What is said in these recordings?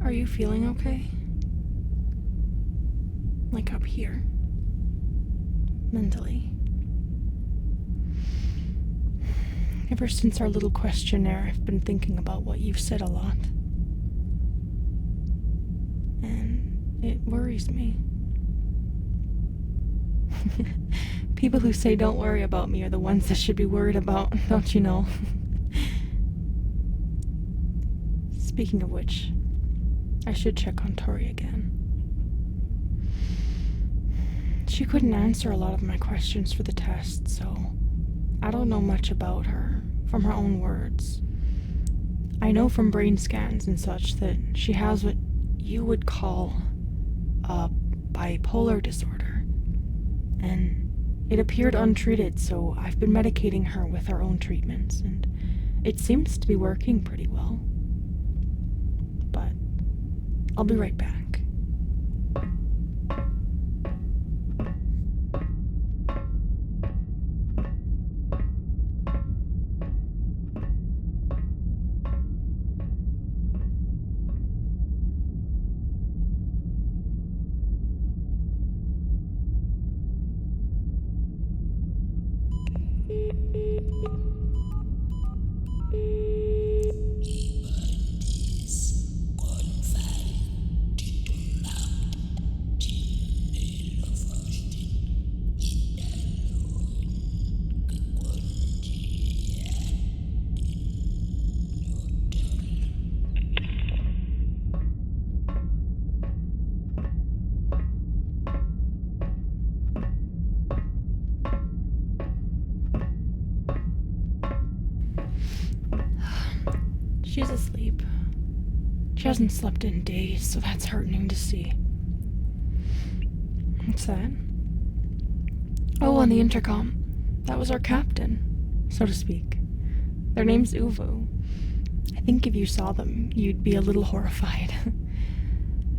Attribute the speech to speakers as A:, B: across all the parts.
A: Are you feeling okay? Like up here? Mentally? Ever since our little questionnaire, I've been thinking about what you've said a lot. And it worries me. People who say don't worry about me are the ones that should be worried about, don't you know? Speaking of which, I should check on Tory again. She couldn't answer a lot of my questions for the test, so I don't know much about her from her own words. I know from brain scans and such that she has what you would call a bipolar disorder, and it appeared untreated, so I've been medicating her with her own treatments, and it seems to be working pretty well. But I'll be right back. She's asleep. She hasn't slept in days, so that's heartening to see. What's that? Oh, on the intercom. That was our captain, so to speak. Their name's Uvu. I think if you saw them, you'd be a little horrified.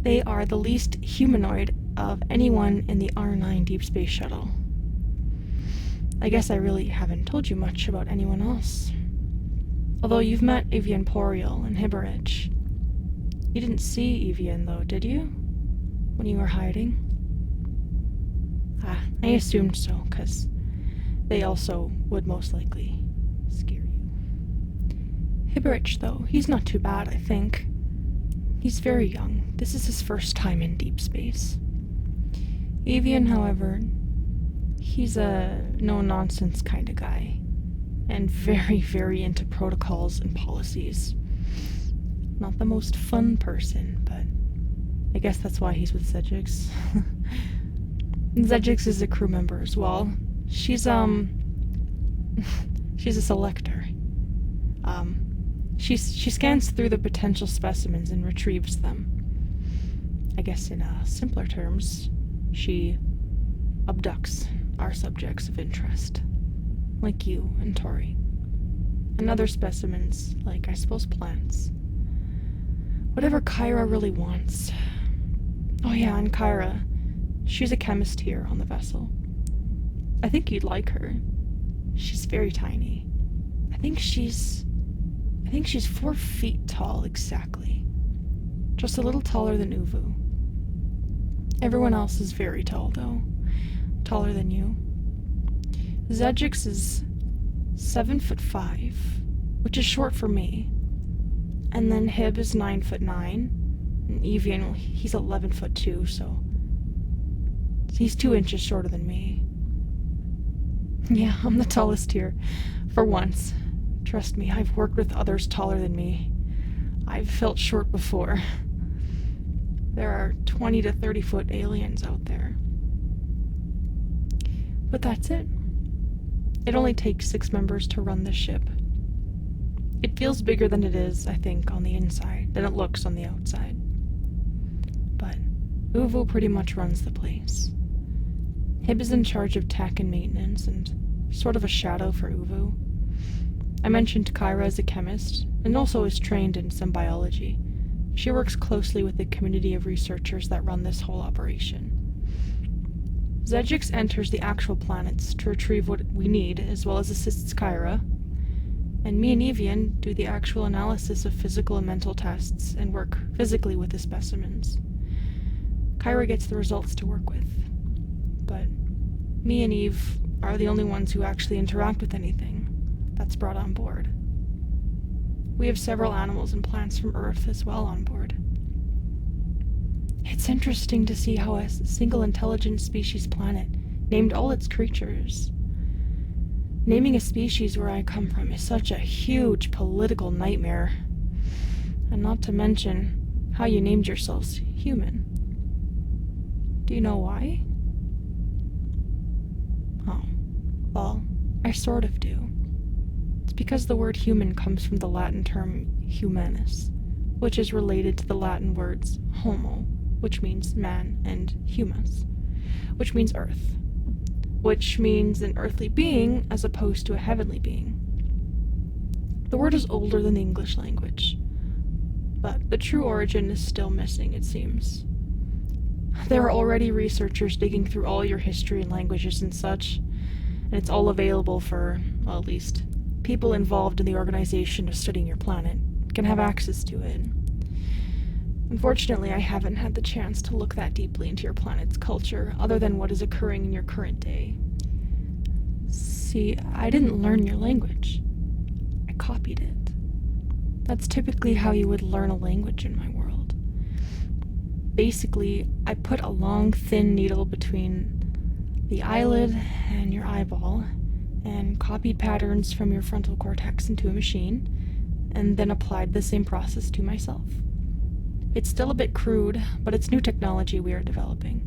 A: They are the least humanoid of anyone in the R9 Deep Space Shuttle. I guess I really haven't told you much about anyone else. Although you've met Evian Poriel and Hibberich. You didn't see Evian, though, did you? When you were hiding? I assumed so, because they also would most likely scare you. Hibberich, though, he's not too bad, I think. He's very young. This is his first time in deep space. Evian, however, he's a no-nonsense kind of guy. And very, very into protocols and policies. Not the most fun person, but I guess that's why he's with Zedgix. Zedgix is a crew member as well. She's she's a selector. She scans through the potential specimens and retrieves them. I guess in simpler terms, she abducts our subjects of interest. Like you and Tory. And other specimens, like, I suppose, plants. Whatever Kyra really wants. Oh yeah, and Kyra, she's a chemist here on the vessel. I think you'd like her. She's very tiny. I think she's 4 feet tall, exactly. Just a little taller than Uvu. Everyone else is very tall, though. Taller than you. Zedgix is 7'5", which is short for me. And then Hib is 9'9", and Evian, he's 11'2", so he's 2 inches shorter than me. Yeah, I'm the tallest here, for once. Trust me, I've worked with others taller than me. I've felt short before. There are 20 to 30 foot aliens out there. But that's it. It only takes 6 members to run this ship. It feels bigger than it is, I think, on the inside, than it looks on the outside. But Uvu pretty much runs the place. Hib is in charge of tech and maintenance, and sort of a shadow for Uvu. I mentioned Kyra as a chemist, and also is trained in some biology. She works closely with the community of researchers that run this whole operation. Zedgix enters the actual planets to retrieve what we need, as well as assists Kyra. and me and Evian do the actual analysis of physical and mental tests and work physically with the specimens. Kyra gets the results to work with, but me and Eve are the only ones who actually interact with anything that's brought on board. We have several animals and plants from Earth as well on board. It's interesting to see how a single intelligent species planet named all its creatures. Naming a species where I come from is such a huge political nightmare. And not to mention how you named yourselves human. Do you know why? Oh, well, I sort of do. It's because the word human comes from the Latin term humanus, which is related to the Latin words homo, which means man, and humus, which means earth, which means an earthly being as opposed to a heavenly being. The word is older than the English language, but the true origin is still missing, it seems. There are already researchers digging through all your history and languages and such, and it's all available for, well, at least, people involved in the organization of studying your planet can have access to it. Unfortunately, I haven't had the chance to look that deeply into your planet's culture, other than what is occurring in your current day. See, I didn't learn your language. I copied it. That's typically how you would learn a language in my world. Basically, I put a long, thin needle between the eyelid and your eyeball, and copied patterns from your frontal cortex into a machine, and then applied the same process to myself. It's still a bit crude, but it's new technology we are developing.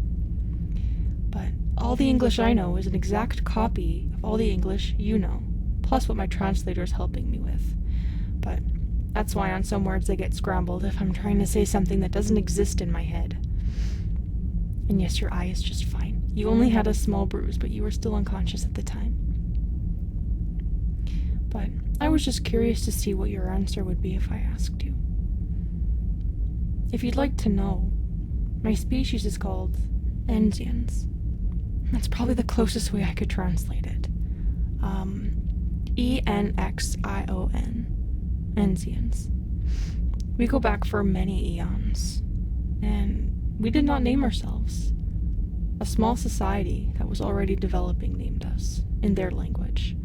A: But all the English I know is an exact copy of all the English you know, plus what my translator is helping me with. But that's why on some words I get scrambled if I'm trying to say something that doesn't exist in my head. And yes, your eye is just fine. You only had a small bruise, but you were still unconscious at the time. But I was just curious to see what your answer would be if I asked you. If you'd like to know, my species is called Enzians. That's probably the closest way I could translate it. Enxion. Enzians. We go back for many eons, and we did not name ourselves. A small society that was already developing named us, in their language.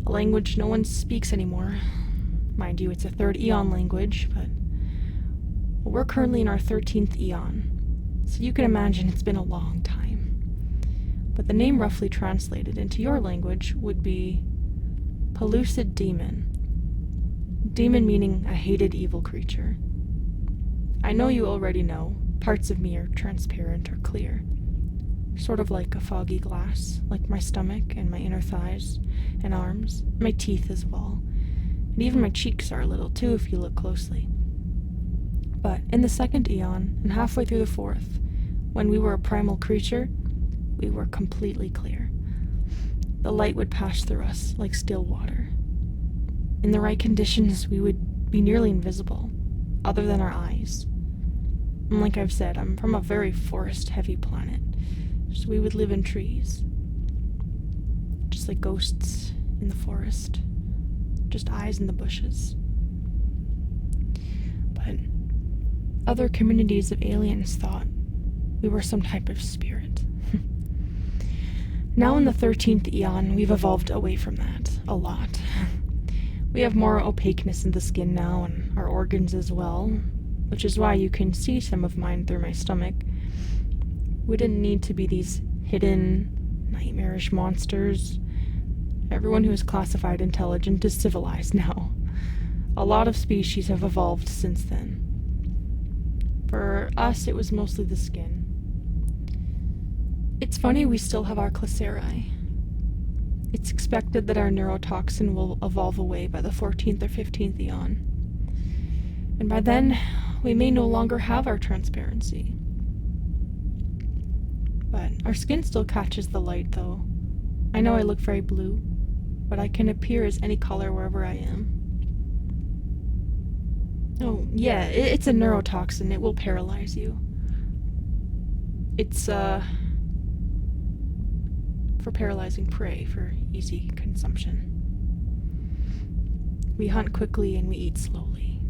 A: A language no one speaks anymore. Mind you, it's a third eon language, but we're currently in our 13th eon, so you can imagine it's been a long time. But the name roughly translated into your language would be Pellucid Demon. Demon meaning a hated evil creature. I know you already know, parts of me are transparent or clear. Sort of like a foggy glass, like my stomach and my inner thighs and arms, my teeth as well. And even my cheeks are a little too if you look closely. But in the second eon, and halfway through the fourth, when we were a primal creature, we were completely clear. The light would pass through us like still water. In the right conditions, we would be nearly invisible, other than our eyes. And like I've said, I'm from a very forest-heavy planet, so we would live in trees. Just like ghosts in the forest, just eyes in the bushes. But other communities of aliens thought we were some type of spirit. Now in the 13th eon, we've evolved away from that, a lot. We have more opaqueness in the skin now, and our organs as well, which is why you can see some of mine through my stomach. We didn't need to be these hidden, nightmarish monsters. Everyone who is classified intelligent is civilized now. A lot of species have evolved since then. For us, it was mostly the skin. It's funny we still have our Reye. It's expected that our neurotoxin will evolve away by the 14th or 15th eon. And by then, we may no longer have our transparency. But our skin still catches the light, though. I know I look very blue, but I can appear as any color wherever I am. Oh, yeah, it's a neurotoxin. It will paralyze you. It's, for paralyzing prey for easy consumption. We hunt quickly and we eat slowly.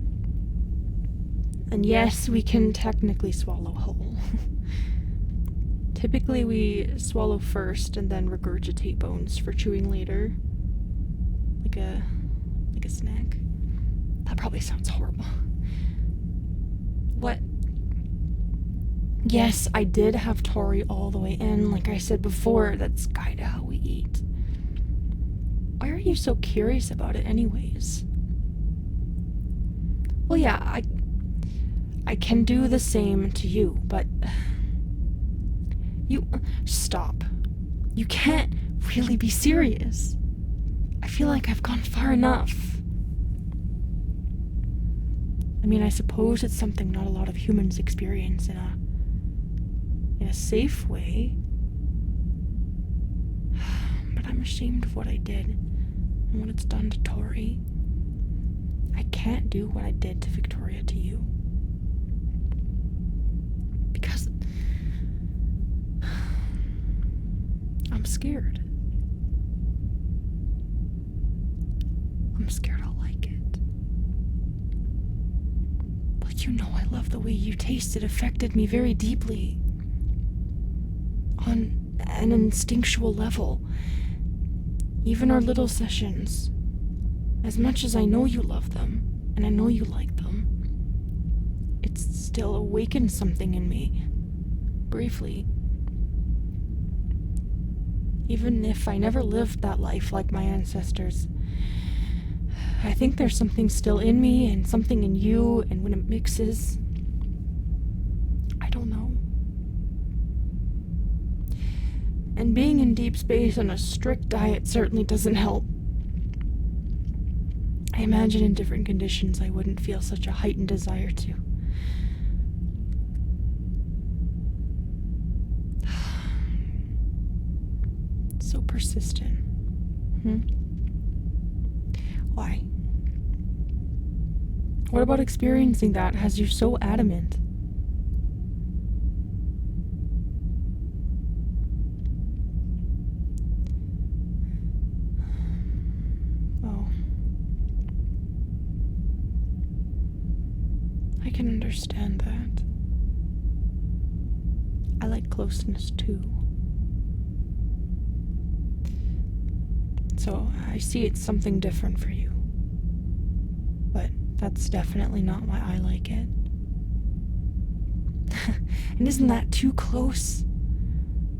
A: And yes, we can technically swallow whole. Typically we swallow first and then regurgitate bones for chewing later. Like a snack. That probably sounds horrible. What? Yes, I did have Tory all the way in. Like I said before, that's kinda how we eat. Why are you so curious about it anyways? Well, yeah, I can do the same to you, but... You... Stop. You can't really be serious. I feel like I've gone far enough. I mean, I suppose it's something not a lot of humans experience in a safe way. But I'm ashamed of what I did and what it's done to Tory. I can't do what I did to Victoria to you. Because I'm scared. I'm scared I'll like it. But you know I love the way you taste. It affected me very deeply. On an instinctual level. Even our little sessions. As much as I know you love them, and I know you like them, it still awakens something in me. Briefly. Even if I never lived that life like my ancestors, I think there's something still in me and something in you, and when it mixes, I don't know. And being in deep space on a strict diet certainly doesn't help. I imagine in different conditions I wouldn't feel such a heightened desire to. So persistent. Why? What about experiencing that has you so adamant? I can understand that. I like closeness too. So I see it's something different for you. But that's definitely not why I like it. And isn't that too close?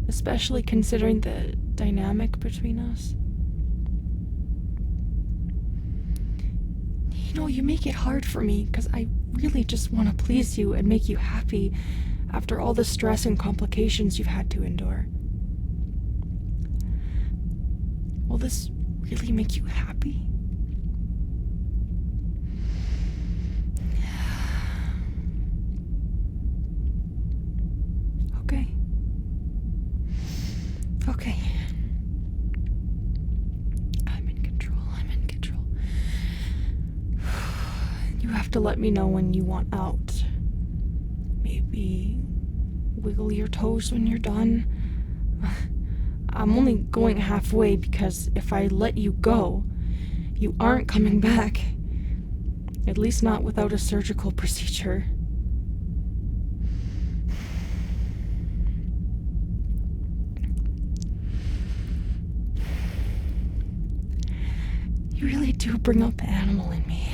A: Especially considering the dynamic between us. You know, you make it hard for me, because I really just want to please you and make you happy after all the stress and complications you've had to endure. Will this really make you happy? Okay. Okay. You have to let me know when you want out. Maybe wiggle your toes when you're done. I'm only going halfway because if I let you go, you aren't coming back. At least not without a surgical procedure. You really do bring out the animal in me.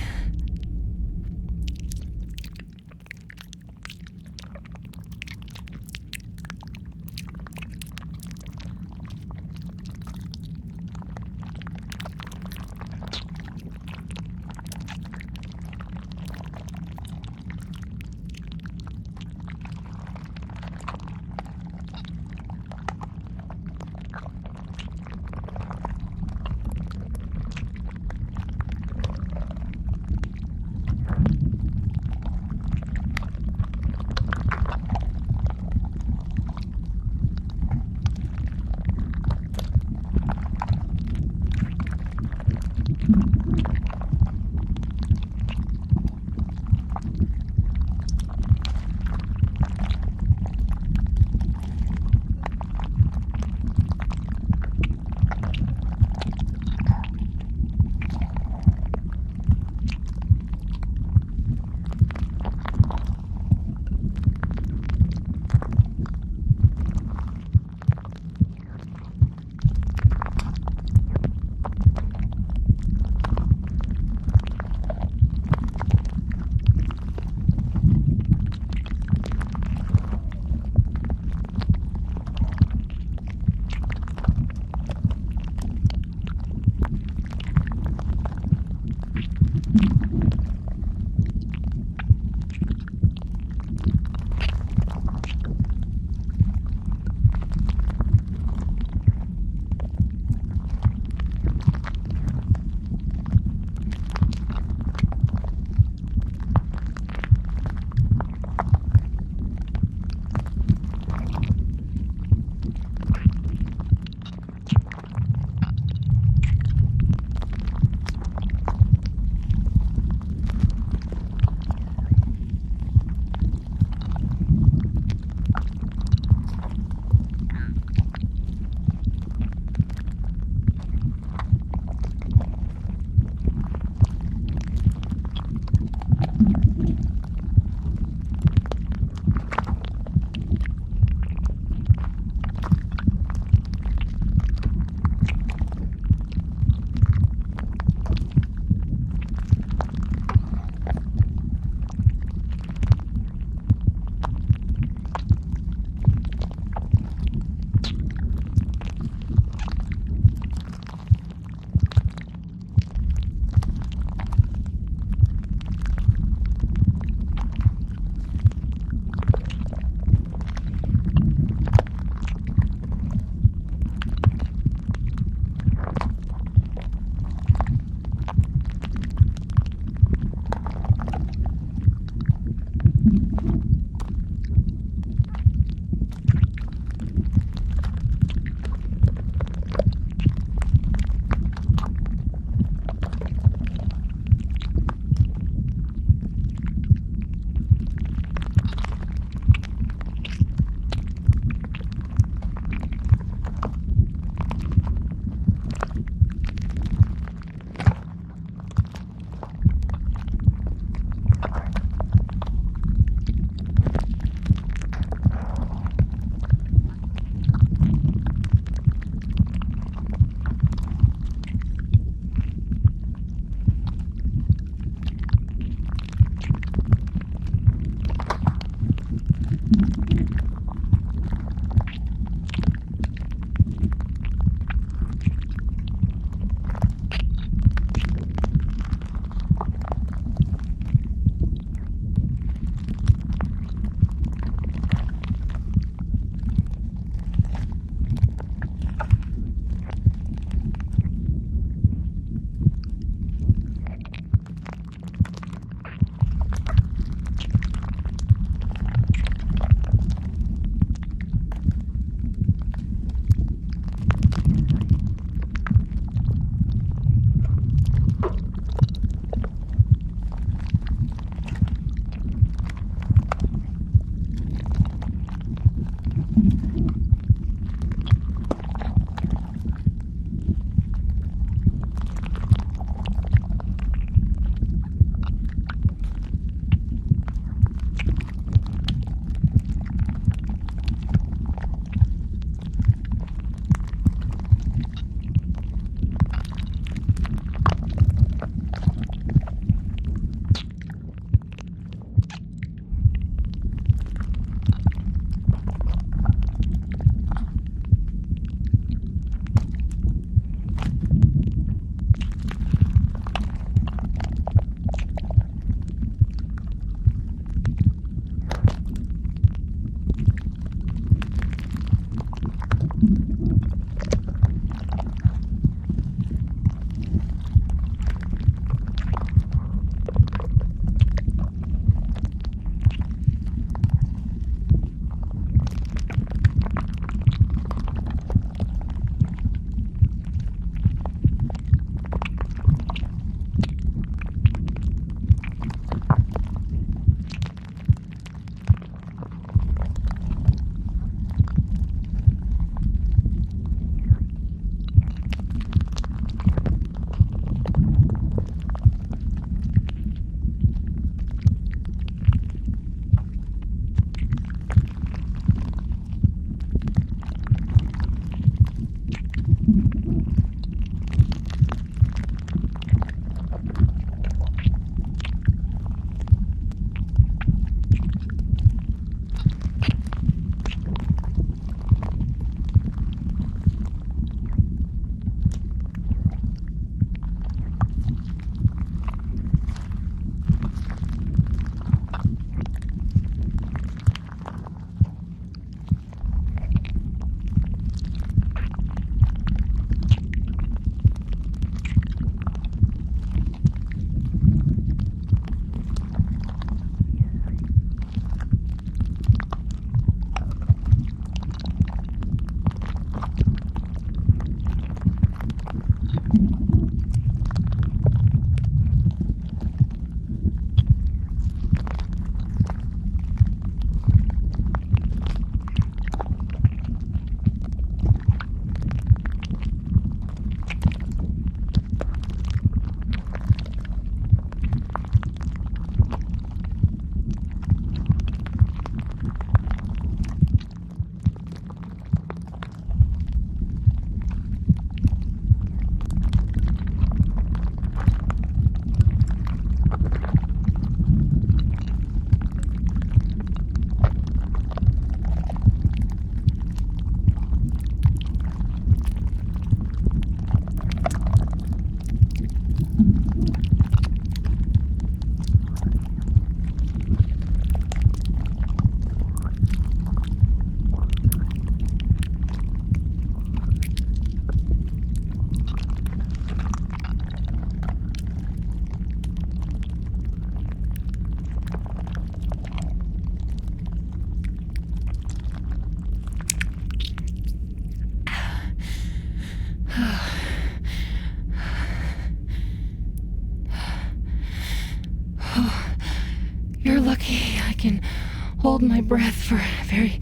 A: hold my breath for a very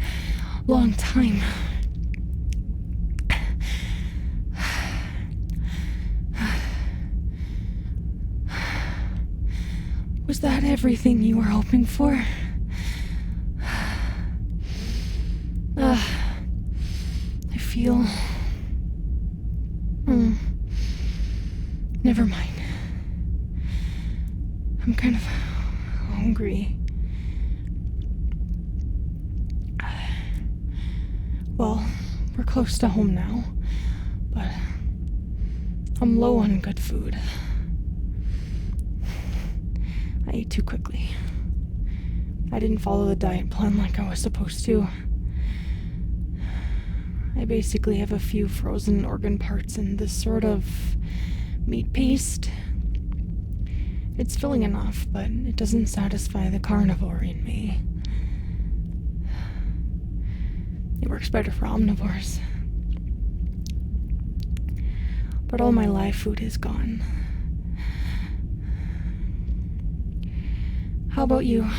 A: long time. Was that everything you were hoping for? I feel... Never mind. I'm kind of hungry. Well, we're close to home now, but I'm low on good food. I ate too quickly. I didn't follow the diet plan like I was supposed to. I basically have a few frozen organ parts and this sort of meat paste. It's filling enough, but it doesn't satisfy the carnivore in me. It works better for omnivores. But all my live food is gone. How about you?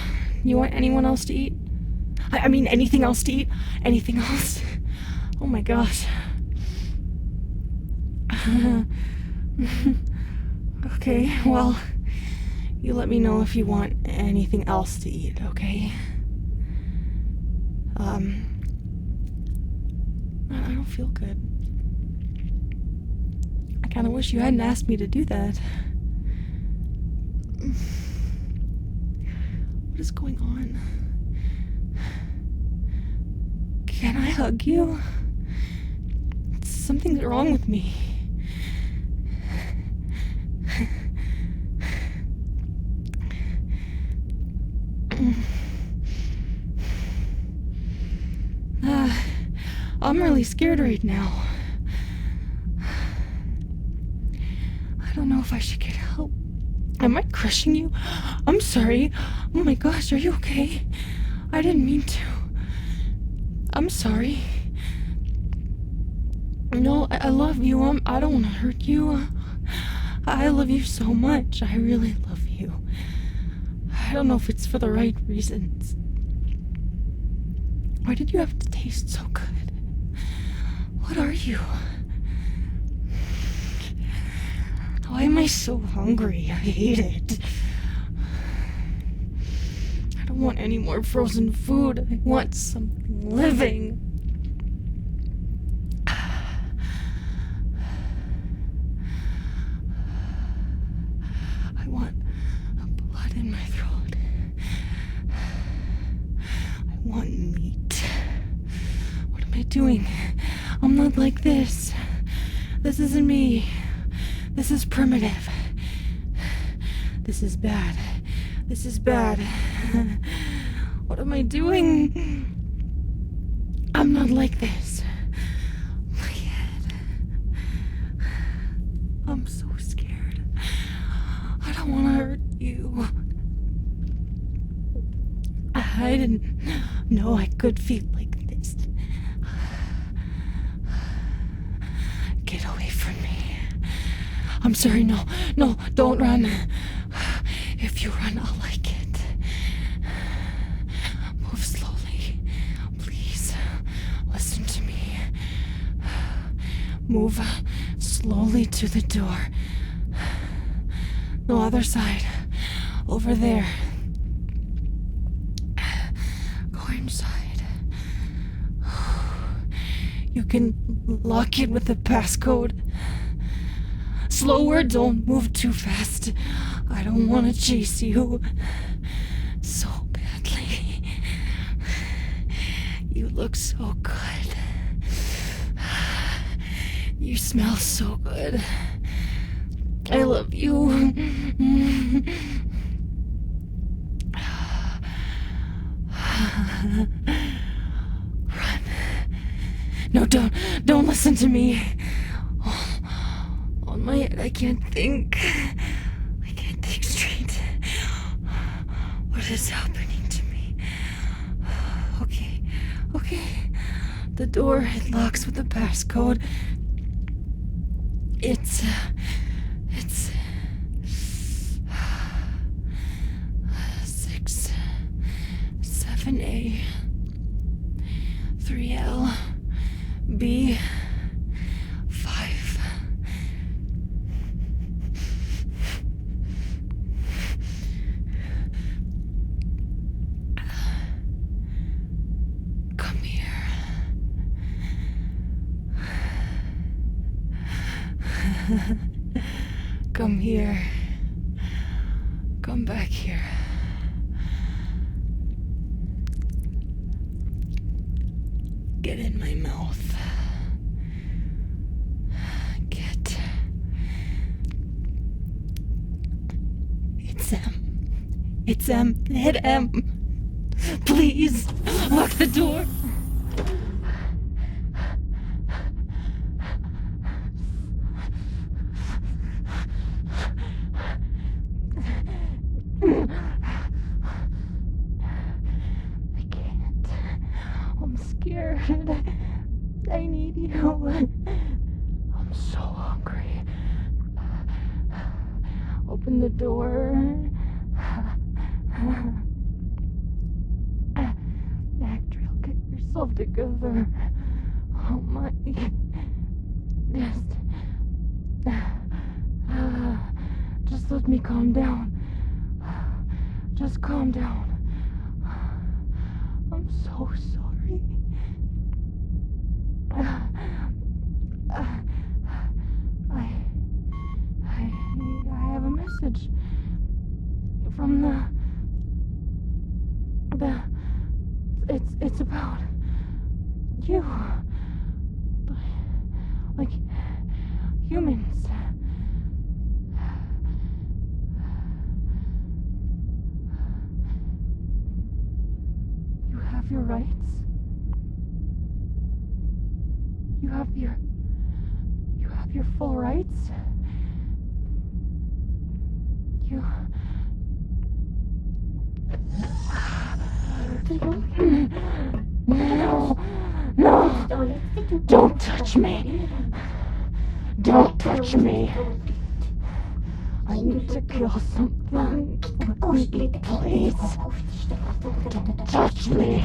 A: You want anyone else to eat? I mean, anything else to eat? Anything else? Oh my gosh. Okay, well, you let me know if you want anything else to eat, okay? I don't feel good. I kinda wish you hadn't asked me to do that. What is going on? Can I hug you? Something's wrong with me. I'm really scared right now. I don't know if I should get help. Am I crushing you? I'm sorry. Oh my gosh, are you okay? I didn't mean to. I'm sorry. No, I love you. I don't want to hurt you. I love you so much. I really love you. I don't know if it's for the right reasons. Why did you have to taste so good? What are you? Why am I so hungry? I hate it. I don't want any more frozen food. I want something living. I want blood in my throat. I want meat. What am I doing? I'm not like this. This isn't me. This is primitive. This is bad. This is bad. What am I doing? I'm not like this. My head. I'm so scared. I don't want to hurt you. I didn't know I could feel like this. Get away from me. I'm sorry, no, don't run. If you run, I'll like it. Move slowly, please. Listen to me. Move slowly to the door. No, other side. Over there. Go inside. You can lock it with the passcode. Slower, don't move too fast. I don't want to chase you so badly. You look so good. You smell so good. I love you. Run. No, don't listen to me. On my head, I can't think. I can't think straight. What is happening to me? Okay. The door, it locks with the passcode. It's 6, 7, A, 3L, B, 5. Come here. Come here. Come back here. Get in my mouth. Get. It's M. It's M. Hit M. Please, lock the door. I need you. I'm so hungry. Open the door. Actrill, get yourself together. Oh my. Just let me calm down. Just calm down. I'm so sorry. I have a message from it's about you, like humans. You have your rights. You have your full rights. No, don't touch me. Don't touch me. I need to kill something. Let me eat, please. Don't touch me.